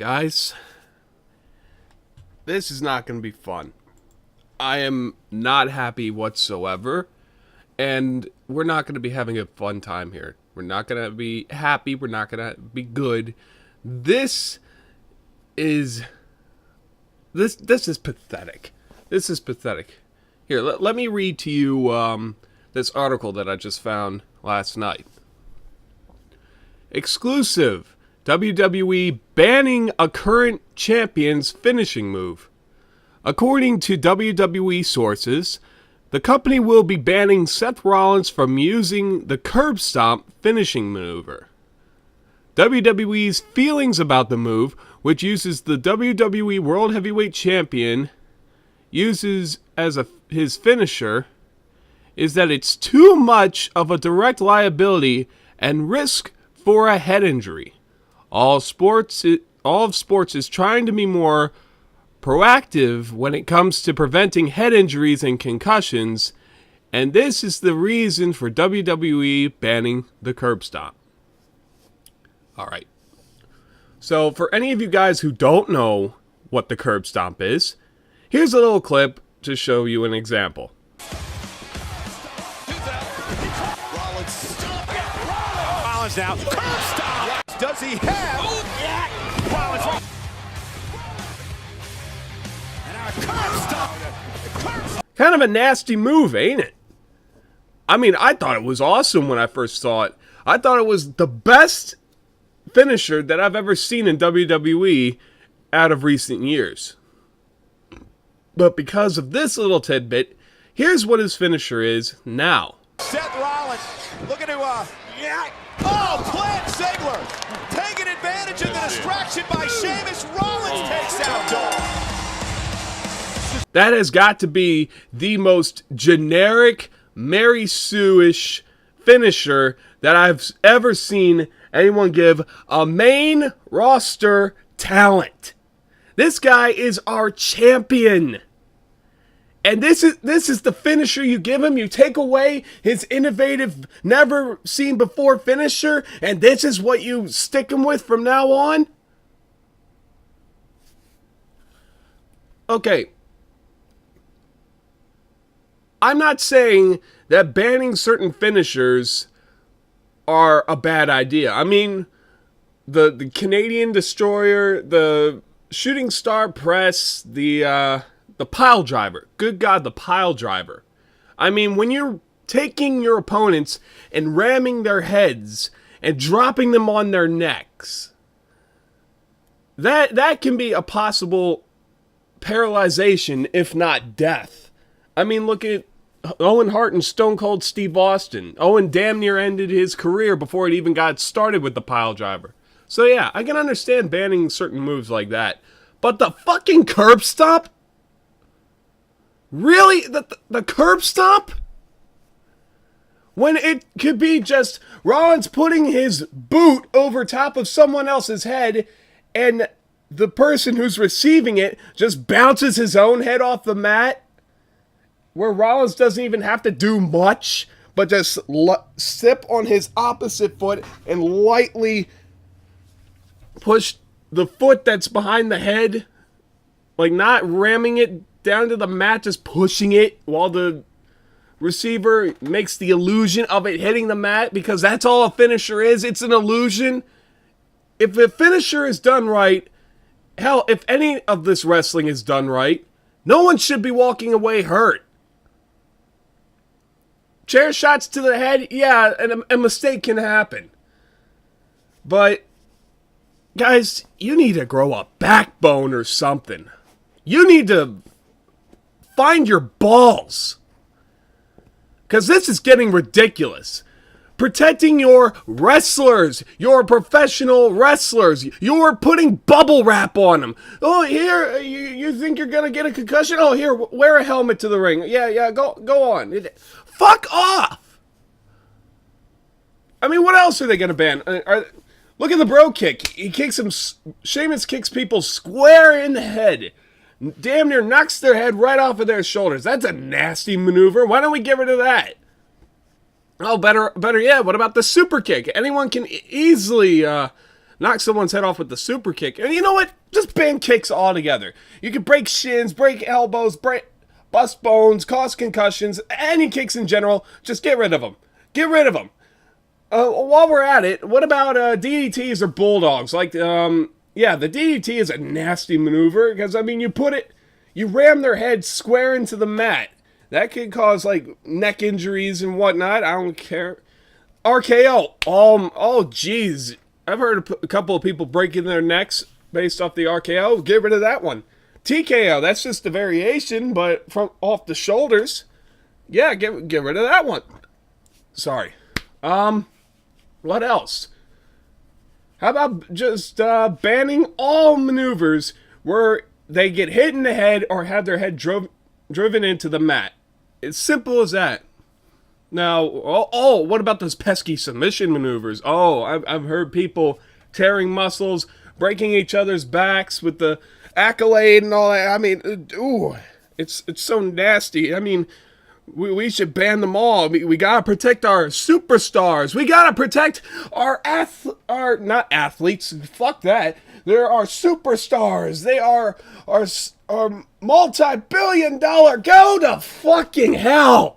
Guys, this is not going to be fun. I am not happy whatsoever, and we're not going to be having a fun time here. We're not going to be happy. We're not going to be good. This is pathetic. This is pathetic. Here, let me read to you this article that I just found last night. Exclusive. WWE banning a current champion's finishing move. According to WWE sources, the company will be banning Seth Rollins from using the curb stomp finishing maneuver. WWE's feelings about the move, which uses the WWE World Heavyweight Champion uses as his finisher, is that it's too much of a direct liability and risk for a head injury. All of sports is trying to be more proactive when it comes to preventing head injuries and concussions, and this is the reason for WWE banning the curb stomp. Alright. So, for any of you guys who don't know what the curb stomp is, here's a little clip to show you an example. Rollins now. Curb stomp! Does he have? Oh, yeah! Rollins. And our curb stomp! Kind of a nasty move, ain't it? I mean, I thought it was awesome when I first saw it. I thought it was the best finisher that I've ever seen in WWE out of recent years. But because of this little tidbit, here's what his finisher is now. Seth Rollins looking to, oh, plant Ziggler. Taking advantage of the distraction by Sheamus. Rollins takes out Dog. That has got to be the most generic Mary Sue-ish finisher that I've ever seen anyone give a main roster talent. This guy is our champion. And this is the finisher you give him. You take away his innovative, never seen before finisher, and this is what you stick him with from now on? Okay. I'm not saying that banning certain finishers are a bad idea. I mean, the Canadian Destroyer, the Shooting Star Press, the pile driver. Good God, the pile driver. I mean, when you're taking your opponents and ramming their heads and dropping them on their necks, that can be a possible paralyzation, if not death. I mean, look at Owen Hart and Stone Cold Steve Austin. Owen damn near ended his career before it even got started with the pile driver. So yeah, I can understand banning certain moves like that. But the fucking curb stomp? Really? The curb stomp? When it could be just Rollins putting his boot over top of someone else's head and the person who's receiving it just bounces his own head off the mat, where Rollins doesn't even have to do much but just step on his opposite foot and lightly push the foot that's behind the head, like not ramming it down to the mat, just pushing it while the receiver makes the illusion of it hitting the mat, because that's all a finisher is. It's an illusion. If the finisher is done right, hell, if any of this wrestling is done right, no one should be walking away hurt. Chair shots to the head, yeah, and a mistake can happen. But, guys, you need to grow a backbone or something. You need to find your balls. Because this is getting ridiculous. Protecting your wrestlers, your professional wrestlers. You're putting bubble wrap on them. Oh, here, you think you're going to get a concussion? Oh, here, wear a helmet to the ring. Yeah, go on. Fuck off. I mean, what else are they going to ban? Look at the bro kick. He kicks him. Sheamus kicks people square in the head. Damn near knocks their head right off of their shoulders. That's a nasty maneuver. Why don't we get rid of that? Oh, better yet, what about the super kick? Anyone can easily knock someone's head off with the super kick. And you know what? Just ban kicks altogether. You can break shins, break elbows, bust bones, cause concussions, any kicks in general. Just get rid of them. Get rid of them. While we're at it, what about DDTs or bulldogs? Like, yeah, the DDT is a nasty maneuver because, I mean, you ram their head square into the mat. That could cause, like, neck injuries and whatnot. I don't care. RKO. Oh, jeez. I've heard a couple of people breaking their necks based off the RKO. Get rid of that one. TKO. That's just a variation, but from off the shoulders. Yeah, get rid of that one. Sorry. What else? How about just banning all maneuvers where they get hit in the head or have their head driven into the mat? It's simple as that. Now, what about those pesky submission maneuvers? Oh, I've heard people tearing muscles, breaking each other's backs with the accolade and all that. I mean, ooh, it's so nasty. I mean, we should ban them all. We gotta protect our superstars. We gotta protect our not athletes. Fuck that. They're our superstars. They are our multi-billion-dollar. Go to fucking hell.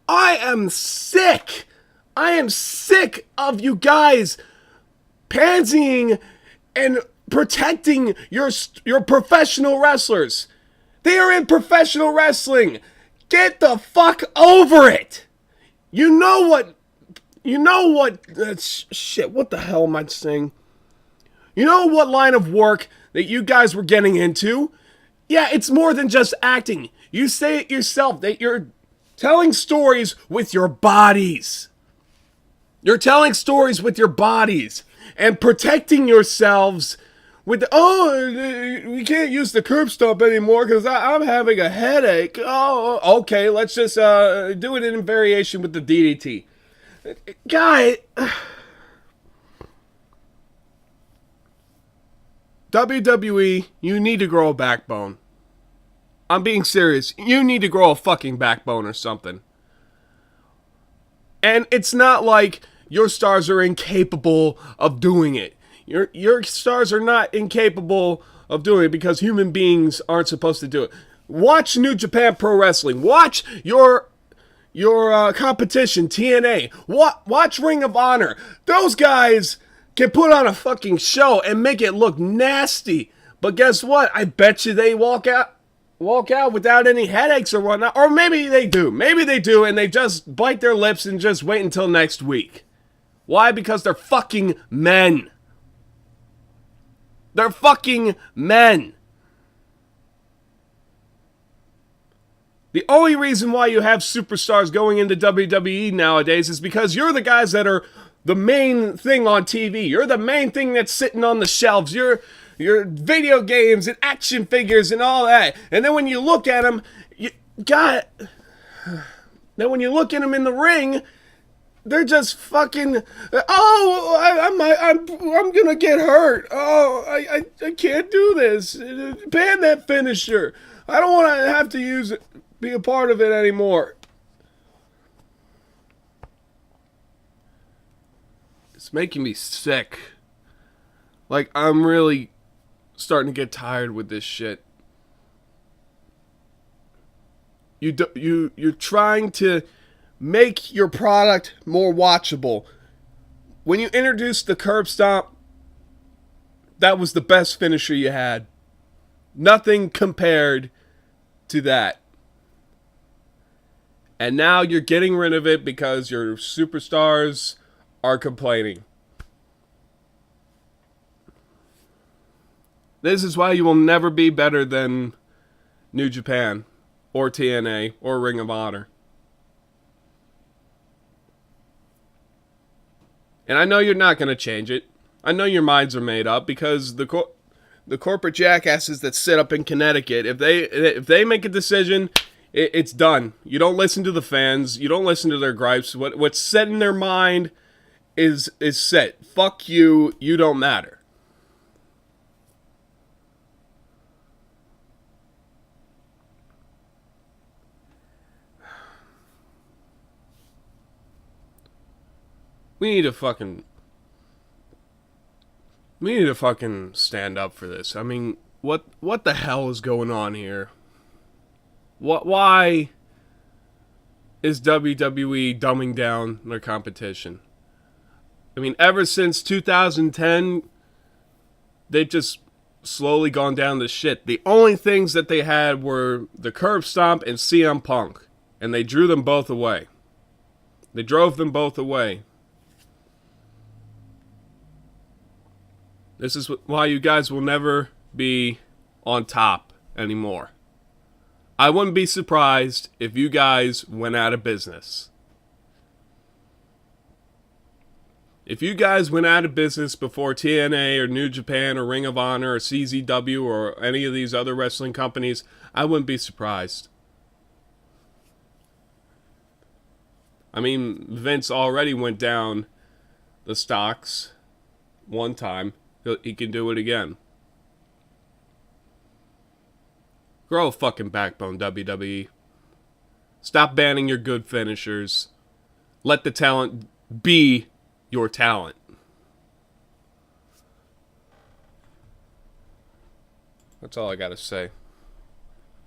I am sick. I am sick of you guys pansying and protecting your professional wrestlers. They are in professional wrestling. Get the fuck over it. You know what? Shit, what the hell am I saying? You know what line of work that you guys were getting into? Yeah, it's more than just acting. You say it yourself that you're telling stories with your bodies. You're telling stories with your bodies and protecting yourselves with we can't use the curb stomp anymore because I'm having a headache. Oh, okay, let's just do it in variation with the DDT. Guy, WWE, you need to grow a backbone. I'm being serious. You need to grow a fucking backbone or something. And it's not like your stars are incapable of doing it. Your stars are not incapable of doing it because human beings aren't supposed to do it. Watch New Japan Pro Wrestling. Watch your competition, TNA. Watch Ring of Honor. Those guys can put on a fucking show and make it look nasty. But guess what? I bet you they walk out without any headaches or whatnot. Or maybe they do. Maybe they do and they just bite their lips and just wait until next week. Why? Because they're fucking men. They're fucking men. The only reason why you have superstars going into WWE nowadays is because you're the guys that are the main thing on TV. You're the main thing that's sitting on the shelves. Your video games and action figures and all that. And then when you look at them, then when you look at them in the ring, they're just fucking. I'm gonna get hurt. Oh, I can't do this. Ban that finisher. I don't want to have to use it, be a part of it anymore. It's making me sick. Like, I'm really starting to get tired with this shit. You're trying to make your product more watchable. When you introduced the curb stomp, that was the best finisher you had. Nothing compared to that. And now you're getting rid of it because your superstars are complaining. This is why you will never be better than New Japan or TNA or Ring of Honor. And I know you're not going to change it. I know your minds are made up because the corporate jackasses that sit up in Connecticut, if they make a decision, it's done. You don't listen to the fans. You don't listen to their gripes. What's set in their mind is set. Fuck you. You don't matter. We need to fucking We need to fucking stand up for this. I mean, what the hell is going on here? Why is WWE dumbing down their competition? I mean, ever since 2010, they've just slowly gone down the shit. The only things that they had were the Curb Stomp and CM Punk, and they drew them both away. They drove them both away. This is why you guys will never be on top anymore. I wouldn't be surprised if you guys went out of business. If you guys went out of business before TNA or New Japan or Ring of Honor or CZW or any of these other wrestling companies, I wouldn't be surprised. I mean, Vince already went down the stocks one time. He can do it again. Grow a fucking backbone, WWE. Stop banning your good finishers. Let the talent be your talent. That's all I gotta say.